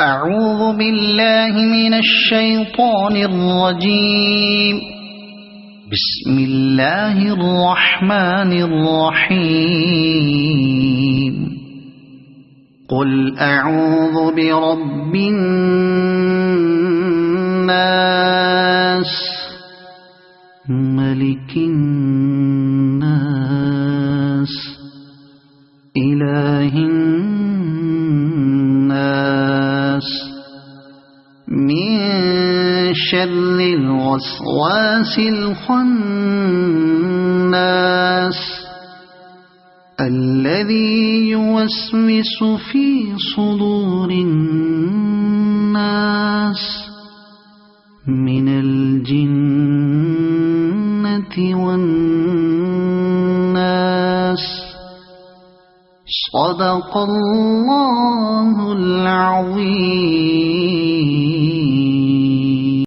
أعوذ بالله من الشيطان الرجيم. بسم الله الرحمن الرحيم. قل أعوذ برب الناس ملك الناس إله الناس من شر الوسواس الخناس الذي يوسوس في صدور الناس من الجنة والناس. صدق الله العظيم.